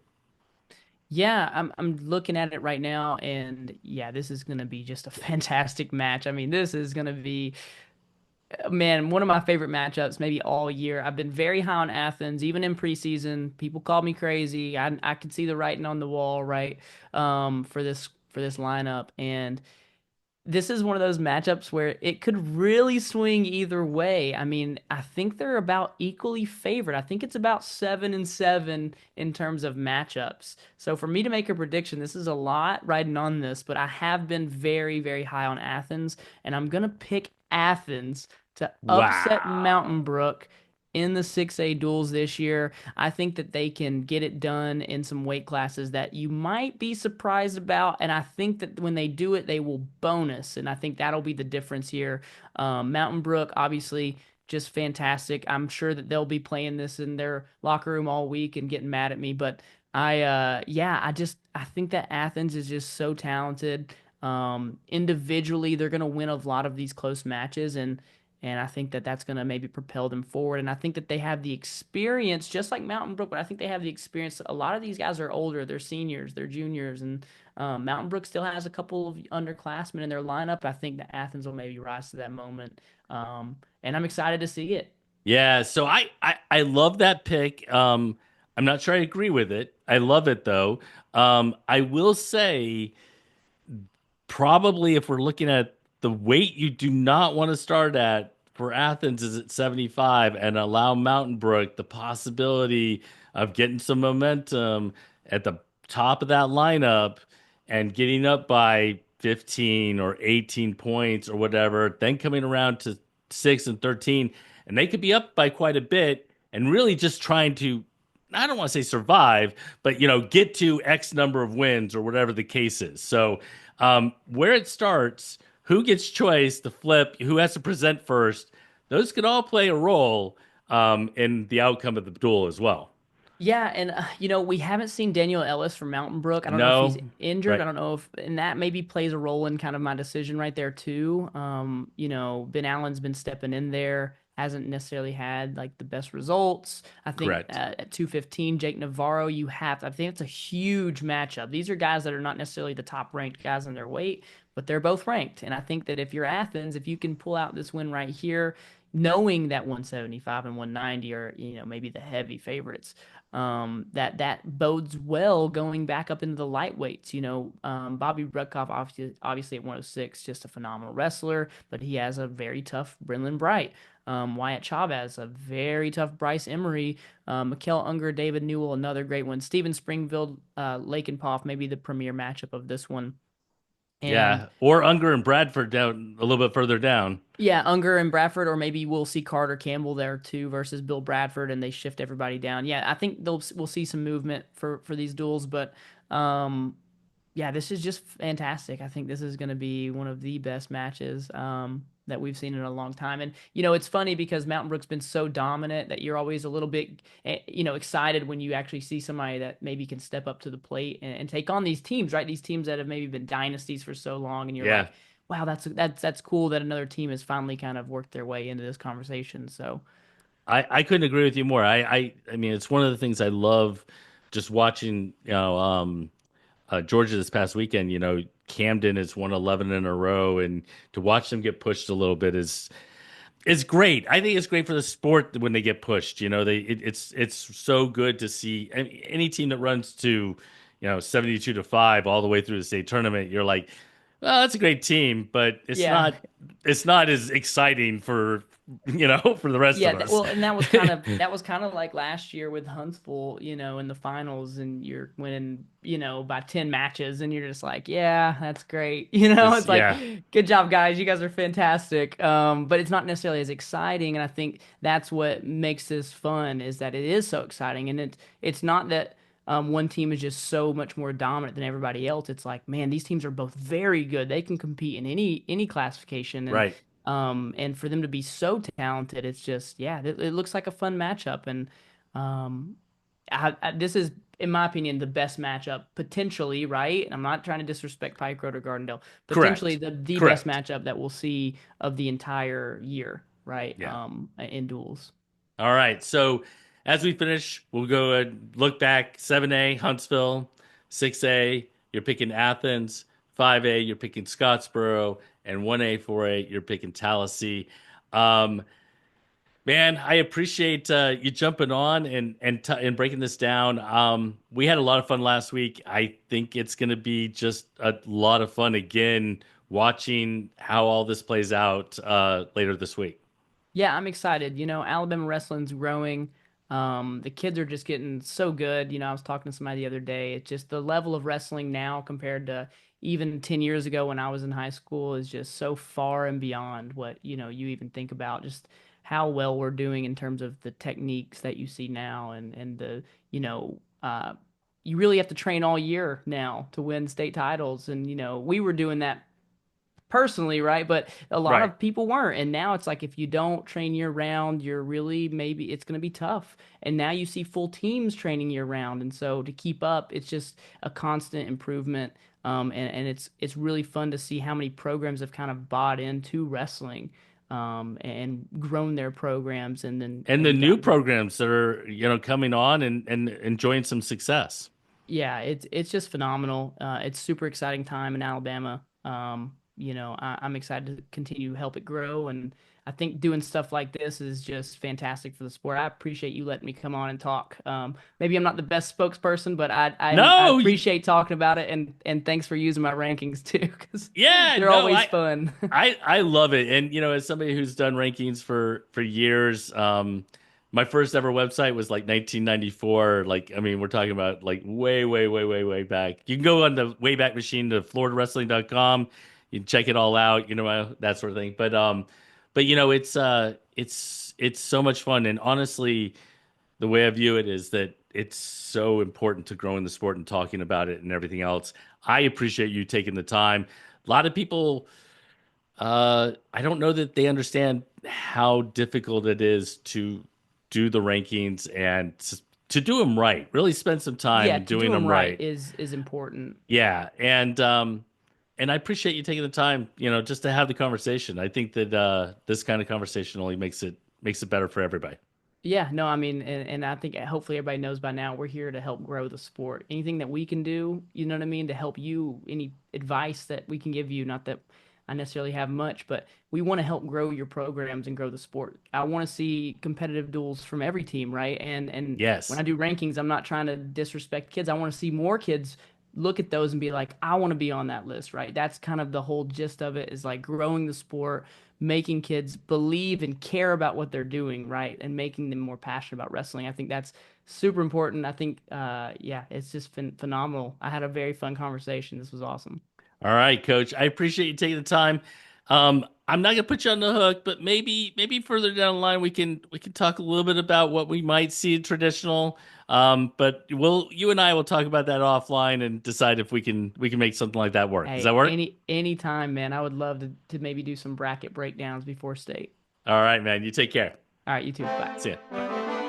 Yeah, I'm looking at it right now, and yeah, this is gonna be just a fantastic match. I mean, this is gonna be man, one of my favorite matchups maybe all year. I've been very high on Athens, even in preseason. People called me crazy. I could see the writing on the wall, right? For this lineup, and this is one of those matchups where it could really swing either way. I mean, I think they're about equally favored. I think it's about 7-7 in terms of matchups. So for me to make a prediction, this is a lot riding on this, but I have been very, very high on Athens, and I'm gonna pick Athens to upset Mountain Wow. Brook in the 6A duels this year. I think that they can get it done in some weight classes that you might be surprised about. And I think that when they do it, they will bonus. And I think that'll be the difference here. Mountain Brook, obviously, just fantastic. I'm sure that they'll be playing this in their locker room all week and getting mad at me. But yeah, I think that Athens is just so talented. Individually, they're going to win a lot of these close matches. And I think that that's going to maybe propel them forward. And I think that they have the experience, just like Mountain Brook, but I think they have the experience. A lot of these guys are older, they're seniors, they're juniors, and Mountain Brook still has a couple of underclassmen in their lineup. I think that Athens will maybe rise to that moment. And I'm excited to see it. Yeah, so I love that pick. I'm not sure I agree with it. I love it though. I will say probably if we're looking at the weight you do not want to start at for Athens is at 75 and allow Mountain Brook the possibility of getting some momentum at the top of that lineup and getting up by 15 or 18 points or whatever, then coming around to 6 and 13, and they could be up by quite a bit and really just trying to, I don't want to say survive, but get to X number of wins or whatever the case is. So where it starts, who gets choice, the flip, who has to present first, those could all play a role in the outcome of the duel as well. Yeah, and we haven't seen Daniel Ellis from Mountain Brook. I don't know if he's No, injured. I right, don't know if, and that maybe plays a role in kind of my decision right there too. Ben Allen's been stepping in there, hasn't necessarily had like the best results. I think correct. at 215, Jake Navarro, I think it's a huge matchup. These are guys that are not necessarily the top ranked guys in their weight, but they're both ranked. And I think that if you're Athens, if you can pull out this win right here, knowing that 175 and 190 are, maybe the heavy favorites, that bodes well going back up into the lightweights. Bobby Rudkoff obviously at 106, just a phenomenal wrestler, but he has a very tough Brendan Bright. Wyatt Chavez, a very tough Bryce Emery, Mikael Unger, David Newell, another great one. Steven Springfield, Lakenpoff, maybe the premier matchup of this one. And Yeah, or Unger and Bradford down a little bit further down. yeah, Unger and Bradford, or maybe we'll see Carter Campbell there too versus Bill Bradford, and they shift everybody down. Yeah, I think we'll see some movement for these duels, but um, yeah, this is just fantastic. I think this is going to be one of the best matches that we've seen in a long time. And it's funny because Mountain Brook's been so dominant that you're always a little bit excited when you actually see somebody that maybe can step up to the plate and take on these teams, right? These teams that have maybe been dynasties for so long, and you're Yeah, like, wow, that's cool that another team has finally kind of worked their way into this conversation. So I couldn't agree with you more. I mean, it's one of the things I love just watching, Georgia this past weekend. Camden has won 11 in a row, and to watch them get pushed a little bit is great. I think it's great for the sport when they get pushed. It's so good to see any team that runs to 72-5 all the way through the state tournament. You're like, well, that's a great team, but yeah, it's not as exciting for for the rest yeah, of us. well, and that was kind of like last year with Huntsville, in the finals, and you're winning, by 10 matches, and you're just like, yeah, that's great. This, It's like, yeah, good job, guys, you guys are fantastic. But it's not necessarily as exciting, and I think that's what makes this fun is that it is so exciting, and it's not that. One team is just so much more dominant than everybody else. It's like, man, these teams are both very good. They can compete in any classification, right. and for them to be so talented, it's just, yeah, it looks like a fun matchup. And um, this is, in my opinion, the best matchup potentially, right? And I'm not trying to disrespect Pike Road or Gardendale. Potentially Correct. the best Correct. matchup that we'll see of the entire year, right? Yeah. In duels. All right. So as we finish, we'll go and look back. 7A, Huntsville. 6A, you're picking Athens. 5A, you're picking Scottsboro. And 1A, 4A, you're picking Tallahassee. Um, Man, I appreciate you jumping on and breaking this down. We had a lot of fun last week. I think it's going to be just a lot of fun again watching how all this plays out later this week. Yeah, I'm excited. Alabama wrestling's growing. The kids are just getting so good. I was talking to somebody the other day. It's just the level of wrestling now compared to even 10 years ago when I was in high school is just so far and beyond what, you even think about just how well we're doing in terms of the techniques that you see now and the, you know, you really have to train all year now to win state titles. And, we were doing that personally, right? But a lot Right. of people weren't. And now it's like if you don't train year round, you're really maybe it's going to be tough. And now you see full teams training year round. And so to keep up, it's just a constant improvement. And it's really fun to see how many programs have kind of bought into wrestling and grown their programs and then And the and new gotten programs that are, coming on and enjoying some success. yeah, it's just phenomenal. It's super exciting time in Alabama. I'm excited to continue to help it grow, and I think doing stuff like this is just fantastic for the sport. I appreciate you letting me come on and talk. Maybe I'm not the best spokesperson, but I No, appreciate talking about it, and thanks for using my rankings too, because yeah, they're no, always I fun. I I love it. And as somebody who's done rankings for years, my first ever website was like 1994. Like, I mean, we're talking about like way, way, way, way, way back. You can go on the Wayback Machine to floridawrestling.com. You can check it all out, that sort of thing. But it's so much fun. And honestly, the way I view it is that it's so important to growing the sport and talking about it and everything else. I appreciate you taking the time. A lot of people, I don't know that they understand how difficult it is to do the rankings and to do them right. Really spend some Yeah, time to do doing them them right right. is important. Yeah, and I appreciate you taking the time, just to have the conversation. I think that this kind of conversation only makes it better for everybody. Yeah, no, I mean, and I think hopefully everybody knows by now we're here to help grow the sport. Anything that we can do, you know what I mean, to help you, any advice that we can give you, not that I necessarily have much, but we want to help grow your programs and grow the sport. I want to see competitive duels from every team, right? And when I Yes. do rankings, I'm not trying to disrespect kids. I want to see more kids look at those and be like, I want to be on that list, right? That's kind of the whole gist of it is like growing the sport, making kids believe and care about what they're doing, right? And making them more passionate about wrestling. I think that's super important. I think, yeah, it's just been phenomenal. I had a very fun conversation. This was awesome. All right, Coach. I appreciate you taking the time. I'm not gonna put you on the hook, but maybe further down the line we can talk a little bit about what we might see in traditional. But you and I will talk about that offline and decide if we can make something like that work. Does that Hey, work? anytime, man. I would love to maybe do some bracket breakdowns before state. All right, man. You take care. All right, you too. Bye. See ya. Bye.